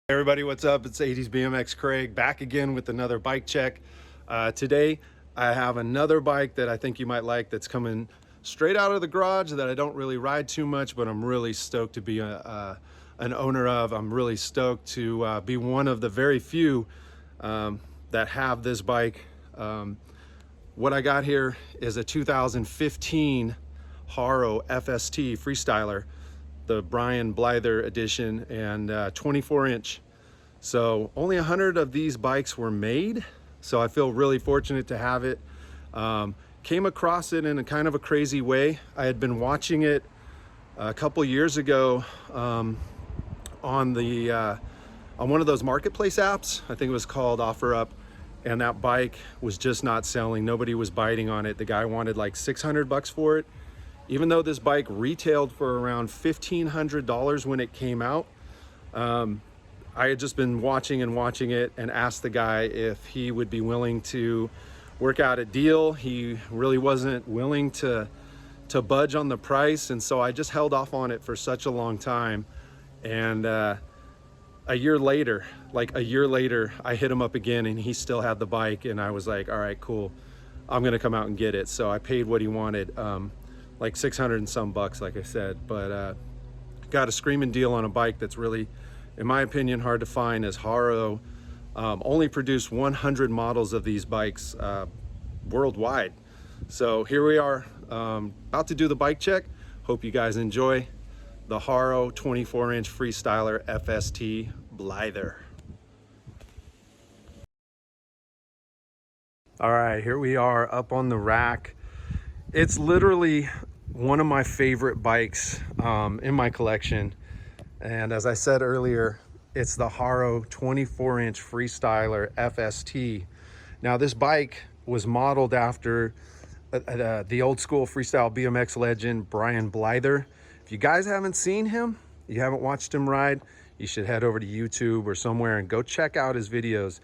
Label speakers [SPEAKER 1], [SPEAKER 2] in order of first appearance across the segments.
[SPEAKER 1] Hey everybody, what's up? It's Etnies BMX Craig back again with another bike check. Today I have another bike that I think you might like that's coming straight out of the garage that I don't really ride too much, but I'm really stoked to be an owner of. I'm really stoked to be one of the very few that have this bike. What I got here is a 2015 Haro FST Freestyler, the Brian Blyther edition, and 24-inch. So only 100 of these bikes were made, so I feel really fortunate to have it. Came across it in a kind of a crazy way. I had been watching it a couple years ago on one of those marketplace apps. I think it was called OfferUp, and that bike was just not selling. Nobody was biting on it. The guy wanted like 600 bucks for it, even though this bike retailed for around $1,500 when it came out. I had just been watching it and asked the guy if he would be willing to work out a deal. He really wasn't willing to budge on the price, and so I just held off on it for such a long time. And a year later, I hit him up again and he still had the bike, and I was like, all right, cool, I'm gonna come out and get it. So I paid what he wanted, like 600 and some bucks, like I said, but got a screaming deal on a bike that's really, in my opinion, hard to find, as Haro only produced 100 models of these bikes worldwide. So here we are, about to do the bike check. Hope you guys enjoy the Haro 24-inch Freestyler FST Blyther. All right, here we are up on the rack. It's literally one of my favorite bikes in my collection. And as I said earlier, it's the Haro 24-inch Freestyler FST. Now this bike was modeled after the old school freestyle BMX legend, Brian Blyther. If you guys haven't seen him, you haven't watched him ride, you should head over to YouTube or somewhere and go check out his videos.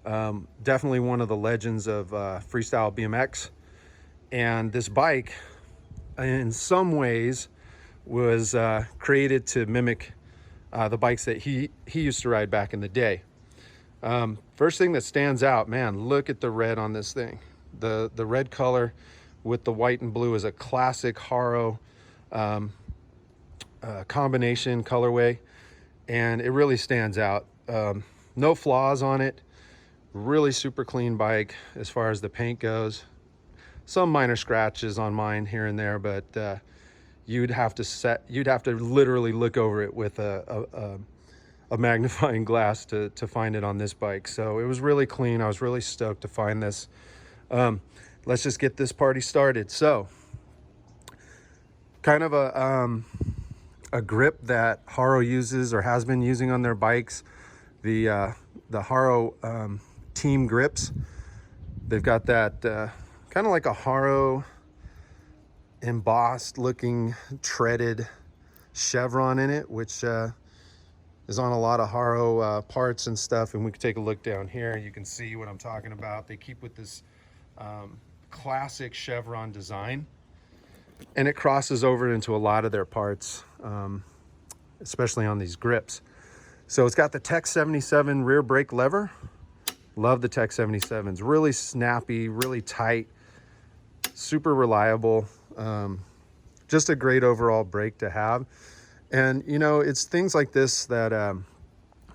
[SPEAKER 1] Definitely one of the legends of freestyle BMX. And this bike, in some ways, was created to mimic the bikes that he used to ride back in the day. First thing that stands out, man, look at the red on this thing. The red color with the white and blue is a classic Haro combination colorway, and it really stands out. No flaws on it. Really super clean bike as far as the paint goes. Some minor scratches on mine here and there, but you'd have to literally look over it with a magnifying glass to find it on this bike. So it was really clean. I was really stoked to find this. Let's just get this party started. So kind of a grip that Haro uses or has been using on their bikes, the Haro team grips. They've got that kind of like a Haro embossed looking treaded chevron in it, which is on a lot of Haro parts and stuff. And we can take a look down here. You can see what I'm talking about. They keep with this classic chevron design, and it crosses over into a lot of their parts, especially on these grips. So it's got the Tech 77 rear brake lever. Love the Tech 77s. Really snappy, really tight, super reliable. Just a great overall brake to have. And you know, it's things like this that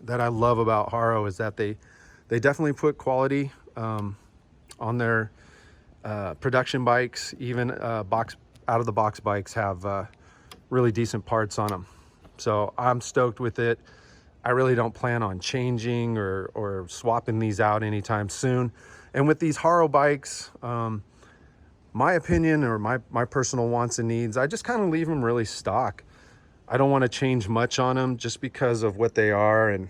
[SPEAKER 1] that I love about Haro, is that they definitely put quality on their production bikes. Even out of the box bikes have really decent parts on them. So I'm stoked with it. I really don't plan on changing or swapping these out anytime soon. And with these Haro bikes, my opinion, or my personal wants and needs, I just kind of leave them really stock. I don't want to change much on them just because of what they are and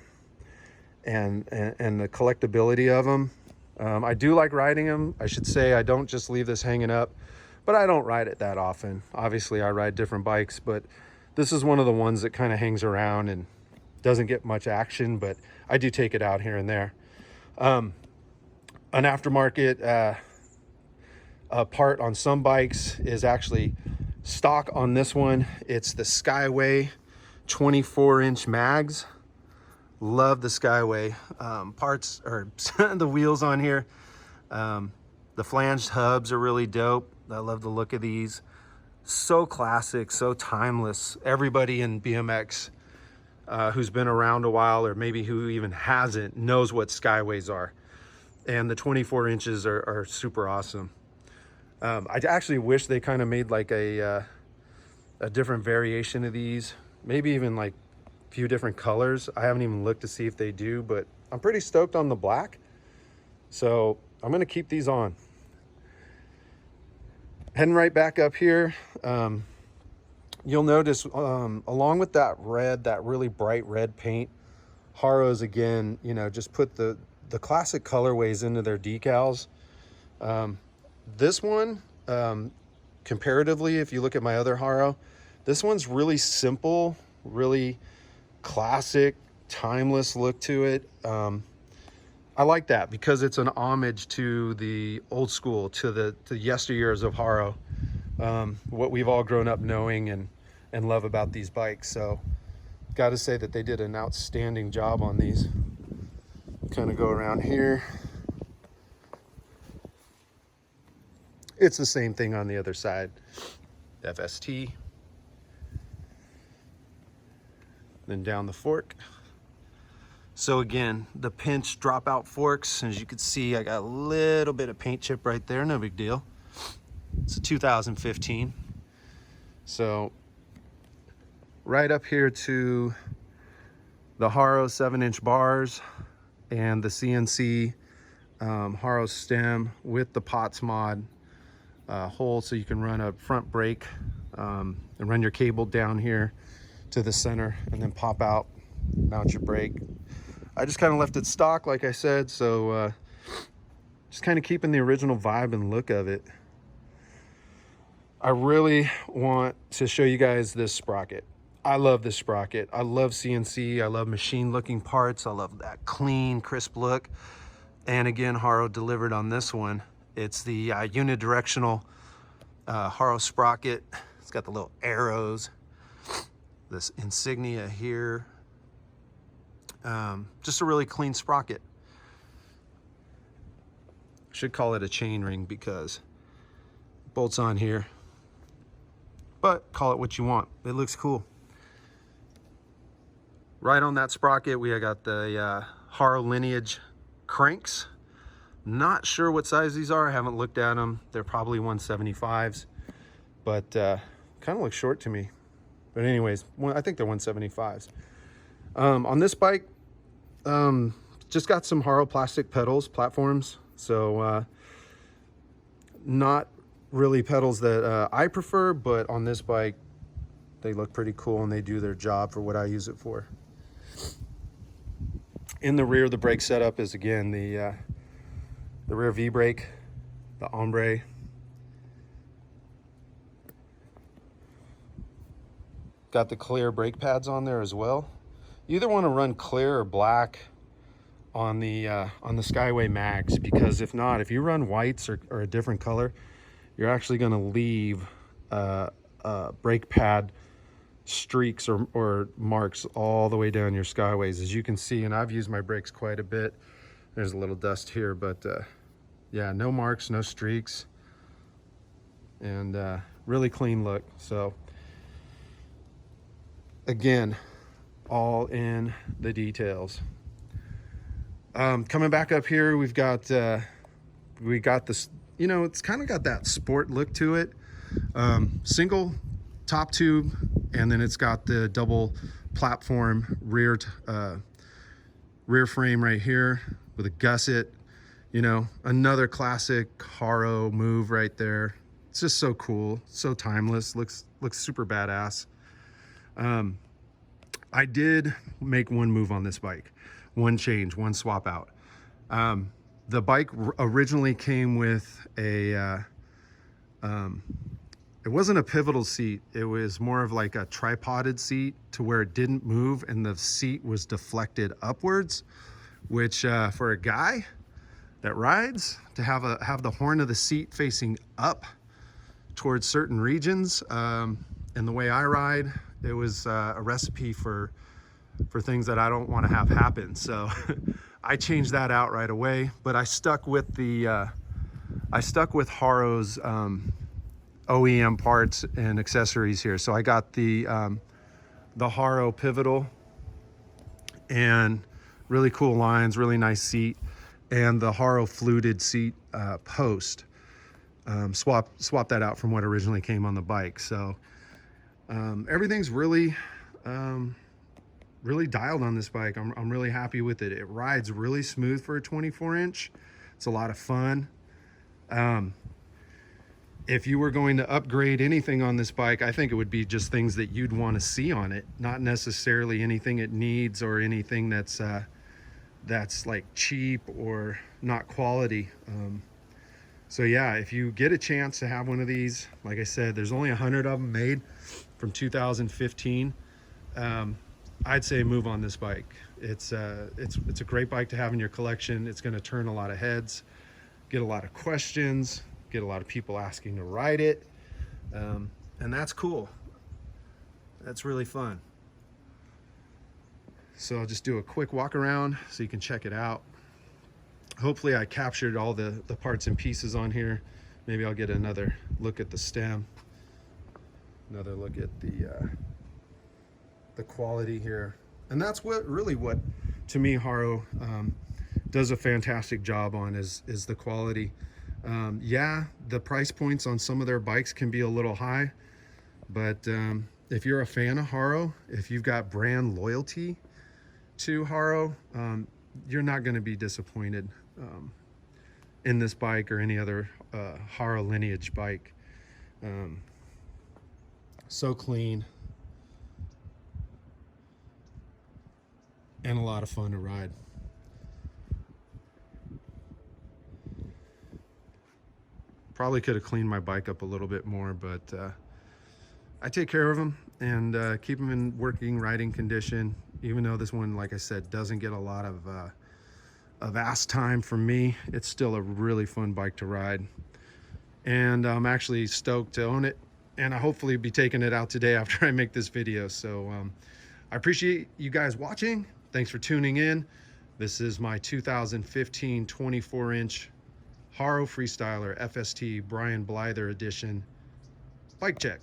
[SPEAKER 1] the collectability of them. I do like riding them. I should say I don't just leave this hanging up, but I don't ride it that often. Obviously I ride different bikes, but this is one of the ones that kind of hangs around and doesn't get much action, but I do take it out here and there. An aftermarket part on some bikes is actually stock on this one. It's the Skyway 24-inch mags. Love the Skyway parts, or the wheels on here. The flanged hubs are really dope. I love the look of these. So classic, so timeless. Everybody in BMX who's been around a while, or maybe who even hasn't, knows what Skyways are. And the 24 inches are super awesome. I actually wish they kind of made like a different variation of these, maybe even like a few different colors. I haven't even looked to see if they do, but I'm pretty stoked on the black. So I'm gonna keep these on. Heading right back up here, you'll notice along with that red, that really bright red paint, Haro's again, you know, just put the classic colorways into their decals. This one, comparatively, if you look at my other Haro, this one's really simple, really classic, timeless look to it. I like that because it's an homage to the old school, to the yesteryears of Haro, what we've all grown up knowing and love about these bikes. So got to say that they did an outstanding job on these. Kind of go around here. It's the same thing on the other side. FST. Then down the fork. So again, the pinch dropout forks, as you can see, I got a little bit of paint chip right there, no big deal. It's a 2015. So right up here to the Haro 7-inch bars and the CNC Haro stem with the POTS mod hole, so you can run a front brake and run your cable down here to the center and then pop out, mount your brake. I just kind of left it stock, like I said, so just kind of keeping the original vibe and look of it. I really want to show you guys this sprocket. I love this sprocket. I love CNC. I love machine looking parts. I love that clean, crisp look. And again, Haro delivered on this one. It's the unidirectional Haro sprocket. It's got the little arrows, this insignia here. Just a really clean sprocket. Should call it a chain ring because bolts on here, but call it what you want. It looks cool. Right on that sprocket, we got the Haro lineage cranks. Not sure what size these are. I haven't looked at them. They're probably 175s, but kind of look short to me. But anyways, I think they're 175s. On this bike, just got some Haro plastic pedals, platforms. So not really pedals that I prefer, but on this bike, they look pretty cool and they do their job for what I use it for. In the rear, the brake setup is again the rear V-brake, the ombre. Got the clear brake pads on there as well. You either want to run clear or black on the Skyway mags, because if not, if you run whites or a different color, you're actually going to leave brake pad streaks or marks all the way down your Skyways, as you can see. And I've used my brakes quite a bit. There's a little dust here, but yeah, no marks, no streaks, and really clean look. So again, all in the details. Coming back up here, we got this, you know, it's kind of got that sport look to it. Single top tube, and then it's got the double platform rear frame right here with a gusset. You know, another classic Haro move right there. It's just so cool, so timeless. Looks super badass. I did make one move on this bike, one change, one swap out. The bike originally came with a, it wasn't a pivotal seat. It was more of like a tripoded seat to where it didn't move and the seat was deflected upwards, which for a guy that rides, to have the horn of the seat facing up towards certain regions, and the way I ride, it was a recipe for for things that I don't want to have happen. So I changed that out right away, but I stuck with the Haro's OEM parts and accessories here. So I got the Haro pivotal and really cool lines, really nice seat, and the Haro fluted seat post. Swap that out from what originally came on the bike. So everything's really really dialed on this bike. I'm really happy with it. It rides really smooth for a 24-inch. It's a lot of fun. If you were going to upgrade anything on this bike, I think it would be just things that you'd want to see on it, not necessarily anything it needs or anything that's like cheap or not quality. So yeah, if you get a chance to have one of these, like I said, there's only 100 of them made from 2015. I'd say move on this bike. It's a great bike to have in your collection. It's going to turn a lot of heads, get a lot of questions, get a lot of people asking to ride it, and that's cool. That's really fun. So I'll just do a quick walk around so you can check it out. Hopefully I captured all the parts and pieces on here. Maybe I'll get another look at the stem, another look at the quality here. And that's what to me Haro does a fantastic job on is the quality. Yeah, the price points on some of their bikes can be a little high, but if you're a fan of Haro, if you've got brand loyalty to Haro, you're not going to be disappointed in this bike or any other Haro lineage bike. So clean and a lot of fun to ride. Probably could have cleaned my bike up a little bit more, but I take care of them and keep them in working riding condition. Even though this one, like I said, doesn't get a lot of ass time from me, it's still a really fun bike to ride. And I'm actually stoked to own it, and I hopefully be taking it out today after I make this video. So I appreciate you guys watching. Thanks for tuning in. This is my 2015 24-inch Haro Freestyler FST Brian Blyther edition bike check.